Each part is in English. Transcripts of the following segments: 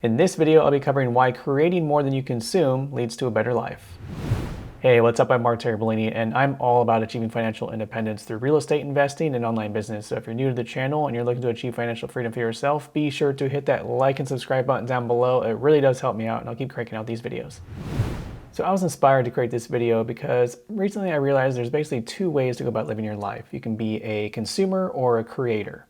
In this video, I'll be covering why creating more than you consume leads to a better life. Hey, what's up? I'm Mark Bellini, and I'm all about achieving financial independence through real estate investing and online business. So if you're new to the channel and you're looking to achieve financial freedom for yourself, be sure to hit that like and subscribe button down below. It really does help me out, and I'll keep cranking out these videos. So I was inspired to create this video because recently I realized there's basically two ways to go about living your life. You can be a consumer or a creator.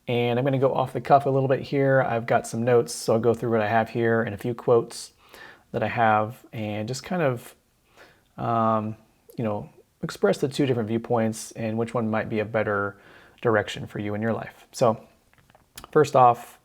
And I'm going to go off the cuff a little bit here. I've got some notes, so I'll go through what I have here and a few quotes that I have and just kind of, express the two different viewpoints and which one might be a better direction for you in your life. So first off,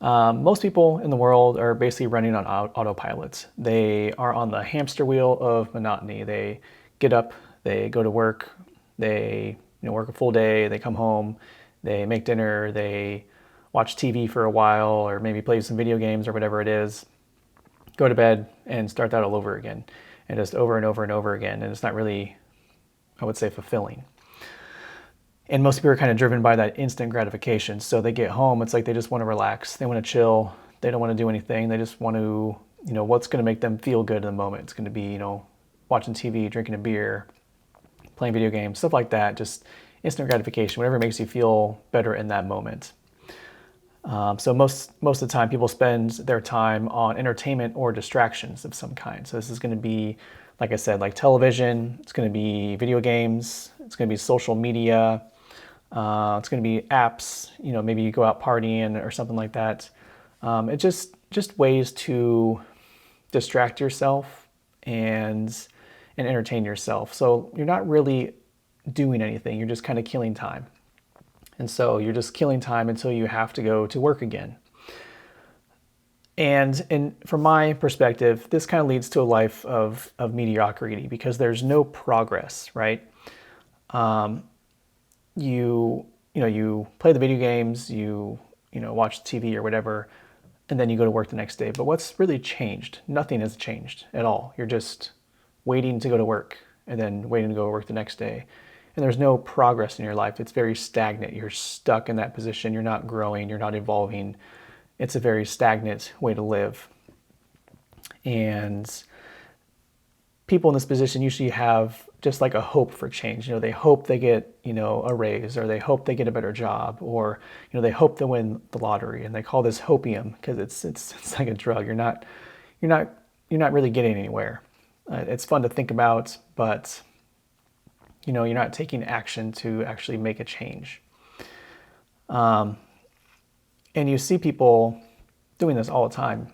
most people in the world are basically running on autopilot. They are on the hamster wheel of monotony. They get up, they go to work, they work a full day, they come home, they make dinner, they watch TV for a while, or maybe play some video games or whatever it is, go to bed and start that all over again, and just over and over and over again. And it's not really, I would say, fulfilling. And most people are kind of driven by that instant gratification. So they get home, it's like they just want to relax, they want to chill, they don't want to do anything, they just want to, what's going to make them feel good in the moment. It's going to be, watching TV, drinking a beer, playing video games, stuff like that, just instant gratification, whatever makes you feel better in that moment. So most of the time, people spend their time on entertainment or distractions of some kind. So this is going to be, like I said, like television. It's going to be video games. It's going to be social media. It's going to be apps. Maybe you go out partying or something like that. It's just ways to distract yourself and entertain yourself. So you're not really doing anything. You're just kind of killing time. And so you're just killing time until you have to go to work again. And from my perspective, this kind of leads to a life of mediocrity because there's no progress, right? You play the video games, you watch TV or whatever, and then you go to work the next day. But what's really changed? Nothing has changed at all. You're just waiting to go to work and then waiting to go to work the next day. And there's no progress in your life. It's very stagnant. You're stuck in that position. You're not growing. You're not evolving. It's a very stagnant way to live. And people in this position usually have just like a hope for change. They hope they get, a raise, or they hope they get a better job, or, they hope they win the lottery. And they call this hopium because it's like a drug. You're not really getting anywhere. It's fun to think about, but you're not taking action to actually make a change. And you see people doing this all the time.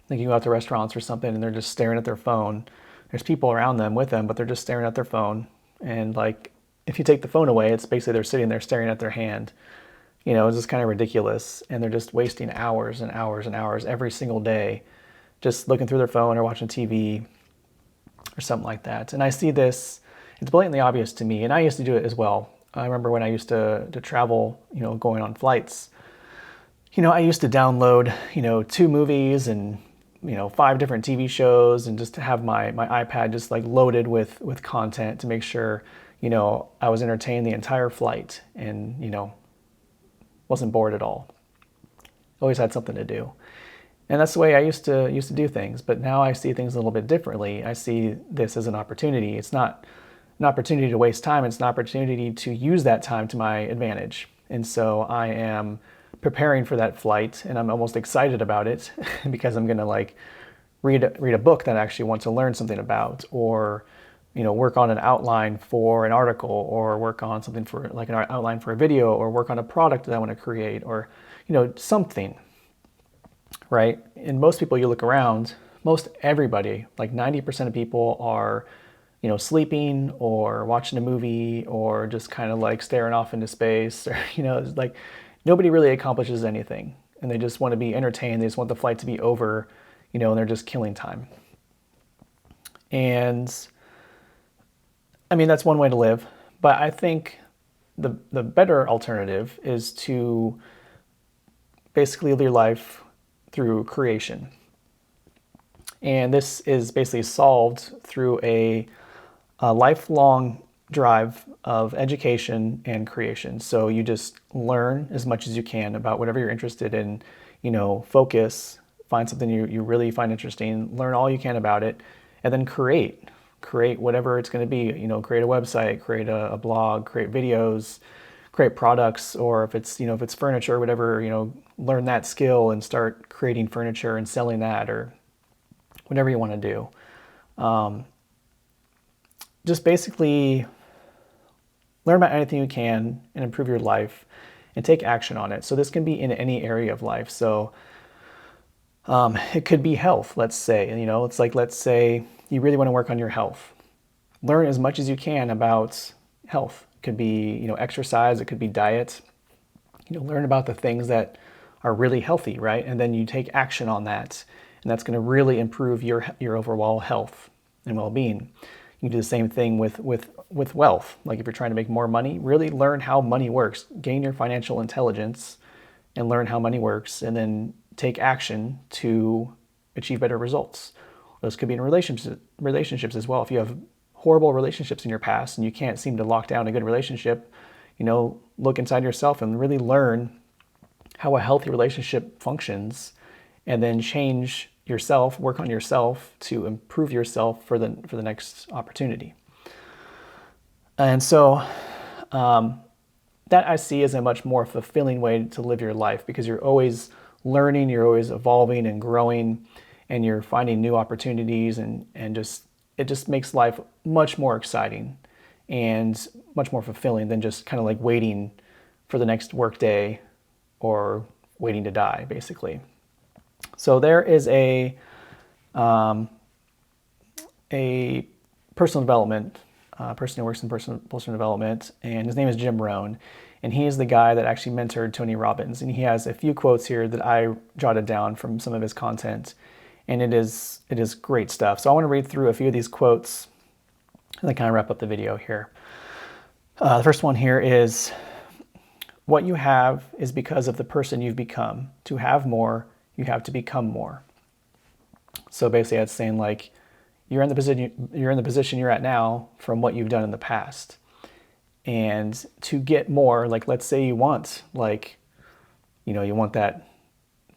Like you go out to restaurants or something and they're just staring at their phone. There's people around them with them, but they're just staring at their phone. And like, if you take the phone away, it's basically they're sitting there staring at their hand. It's just kind of ridiculous. And they're just wasting hours and hours and hours every single day, just looking through their phone or watching TV or something like that. And I see this, it's blatantly obvious to me, and I used to do it as well. I remember when I used to travel, going on flights, I used to download, 2 movies and, 5 different TV shows, and just to have my iPad just like loaded with content to make sure, I was entertained the entire flight and, wasn't bored at all. Always had something to do. And that's the way I used to do things. But now I see things a little bit differently. I see this as an opportunity. It's not an opportunity to waste time. It's an opportunity to use that time to my advantage. And so I am preparing for that flight, and I'm almost excited about it because I'm going to read a book that I actually want to learn something about, or work on an outline for an article, or work on something for like an outline for a video, or work on a product that I want to create, or something, right? And most people, you look around, most everybody, like 90% of people are sleeping or watching a movie or just kind of like staring off into space, or, it's like nobody really accomplishes anything, and they just want to be entertained. They just want the flight to be over, and they're just killing time. And I mean, that's one way to live, but I think the better alternative is to basically live your life through creation. And this is basically solved through a lifelong drive of education and creation. So you just learn as much as you can about whatever you're interested in, focus find something you really find interesting, learn all you can about it, and then create whatever it's going to be. Create a website, create a blog, create videos, create products, or if it's furniture or whatever, learn that skill and start creating furniture and selling that, or whatever you want to do. Just basically learn about anything you can and improve your life and take action on it. So this can be in any area of life. So it could be health, let's say. It's like, let's say you really want to work on your health. Learn as much as you can about health. It could be, exercise, it could be diet. Learn about the things that are really healthy, right? And then you take action on that. And that's going to really improve your overall health and well-being. You can do the same thing with wealth. Like if you're trying to make more money, really learn how money works. Gain your financial intelligence and learn how money works, and then take action to achieve better results. Those could be in relationships as well. If you have horrible relationships in your past and you can't seem to lock down a good relationship, look inside yourself and really learn how a healthy relationship functions, and then change yourself, work on yourself to improve yourself for the next opportunity. And so that I see as a much more fulfilling way to live your life, because you're always learning, you're always evolving and growing, and you're finding new opportunities, and it just makes life much more exciting and much more fulfilling than just kind of like waiting for the next work day or waiting to die, basically. So there is a personal development person who works in personal development, and his name is Jim Rohn, and he is the guy that actually mentored Tony Robbins. And he has a few quotes here that I jotted down from some of his content, and it is great stuff. So I want to read through a few of these quotes and then kind of wrap up the video here. The first one here is, "What you have is because of the person you've become. To have more, you have to become more." So basically it's saying, like, you're in the position you're at now from what you've done in the past. And to get more, like, let's say you want, like, you want that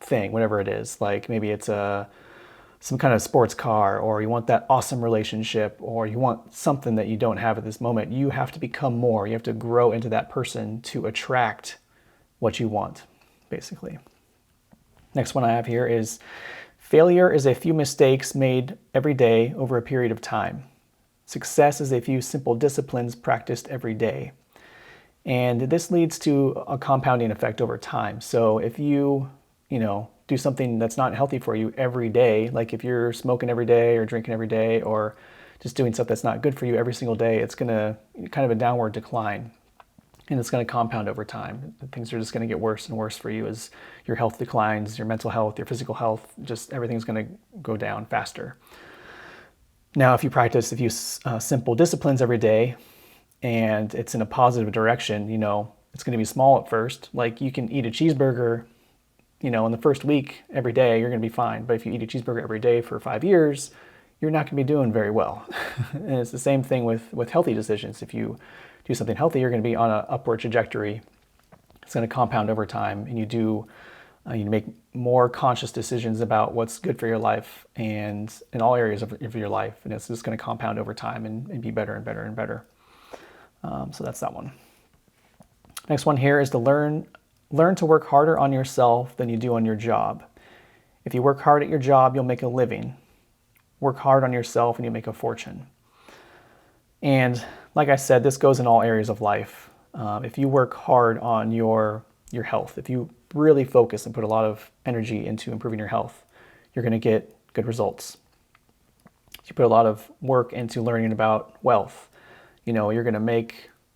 thing, whatever it is, like maybe it's some kind of sports car, or you want that awesome relationship, or you want something that you don't have at this moment. You have to become more. You have to grow into that person to attract what you want, basically. Next one I have here is, "Failure is a few mistakes made every day over a period of time. Success is a few simple disciplines practiced every day." And this leads to a compounding effect over time. So if you do something that's not healthy for you every day, like if you're smoking every day or drinking every day, or just doing stuff that's not good for you every single day, it's going to kind of a downward decline. And it's going to compound over time. Things are just going to get worse and worse for you as your health declines, your mental health, your physical health, just everything's going to go down faster. Now, if you practice a few simple disciplines every day, and it's in a positive direction, it's going to be small at first. Like you can eat a cheeseburger, in the first week every day, you're going to be fine. But if you eat a cheeseburger every day for 5 years, you're not going to be doing very well. And it's the same thing with healthy decisions. If you do something healthy, you're going to be on an upward trajectory. It's going to compound over time, and you make more conscious decisions about what's good for your life and in all areas of your life. And it's just going to compound over time and be better and better and better. So that's that one. Next one here is to learn to work harder on yourself than you do on your job. If you work hard at your job, you'll make a living. Work hard on yourself and you'll make a fortune. And like I said, this goes in all areas of life. If you work hard on your health, if you really focus and put a lot of energy into improving your health, you're going to get good results. If you put a lot of work into learning about wealth, you're going to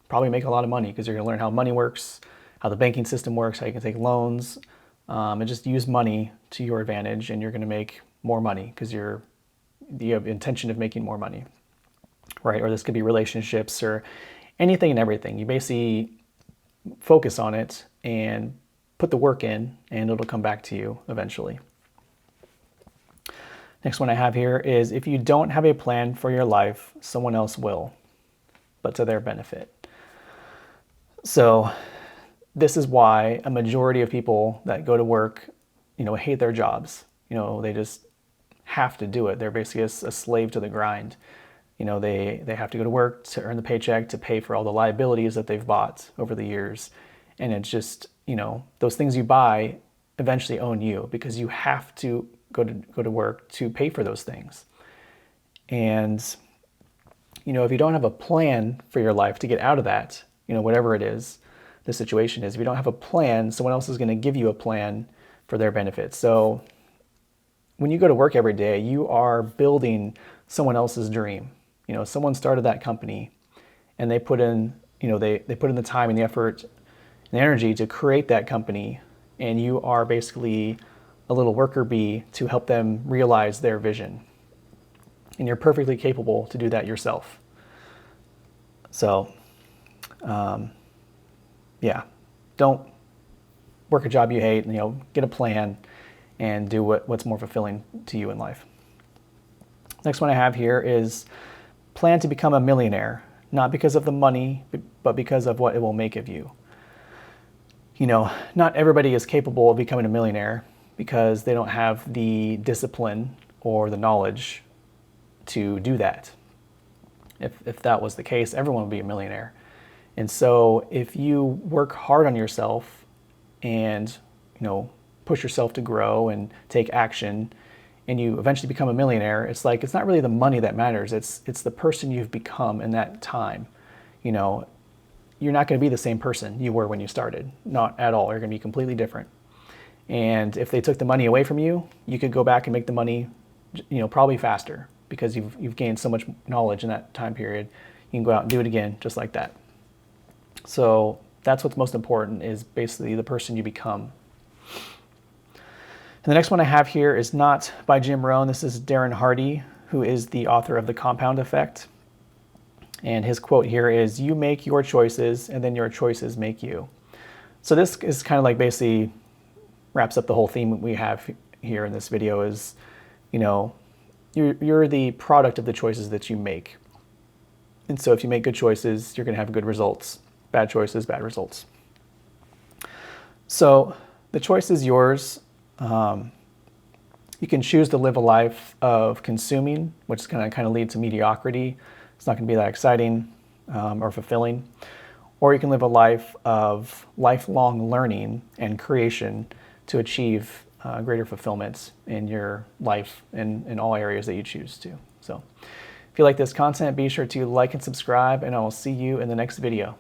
probably make a lot of money, because you're going to learn how money works, how the banking system works, how you can take loans, and just use money to your advantage, and you're going to make more money because you have intention of making more money, right? Or this could be relationships or anything and everything. You basically focus on it and put the work in, and it'll come back to you eventually. Next one I have here is, if you don't have a plan for your life, someone else will, but to their benefit. So this is why a majority of people that go to work, hate their jobs. They just have to do it. They're basically a slave to the grind. They have to go to work to earn the paycheck to pay for all the liabilities that they've bought over the years. And it's just, those things you buy eventually own you because you have to go to work to pay for those things. And, if you don't have a plan for your life to get out of that, whatever it is, the situation is, if you don't have a plan, someone else is going to give you a plan for their benefit. So when you go to work every day, you are building someone else's dream. Someone started that company and they put in, they put in the time and the effort and the energy to create that company. And you are basically a little worker bee to help them realize their vision. And you're perfectly capable to do that yourself. So, yeah, don't work a job you hate, get a plan and do what's more fulfilling to you in life. Next one I have here is plan to become a millionaire, not because of the money, but because of what it will make of you. Not everybody is capable of becoming a millionaire because they don't have the discipline or the knowledge to do that. If that was the case, everyone would be a millionaire. And so if you work hard on yourself and, push yourself to grow and take action and you eventually become a millionaire, it's not really the money that matters. It's the person you've become in that time. You're not going to be the same person you were when you started. Not at all. You're going to be completely different. And if they took the money away from you, you could go back and make the money, probably faster because you've gained so much knowledge in that time period. You can go out and do it again just like that. So that's what's most important, is basically the person you become. And the next one I have here is not by Jim Rohn. This is Darren Hardy, who is the author of The Compound Effect. And his quote here is, "You make your choices and then your choices make you." So this is kind of like basically wraps up the whole theme we have here in this video is, you're the product of the choices that you make. And so if you make good choices, you're going to have good results. Bad choices, bad results. So the choice is yours. You can choose to live a life of consuming, which is going to kind of lead to mediocrity. It's not going to be that exciting or fulfilling. Or you can live a life of lifelong learning and creation to achieve greater fulfillment in your life in all areas that you choose to. So if you like this content, be sure to like and subscribe, and I will see you in the next video.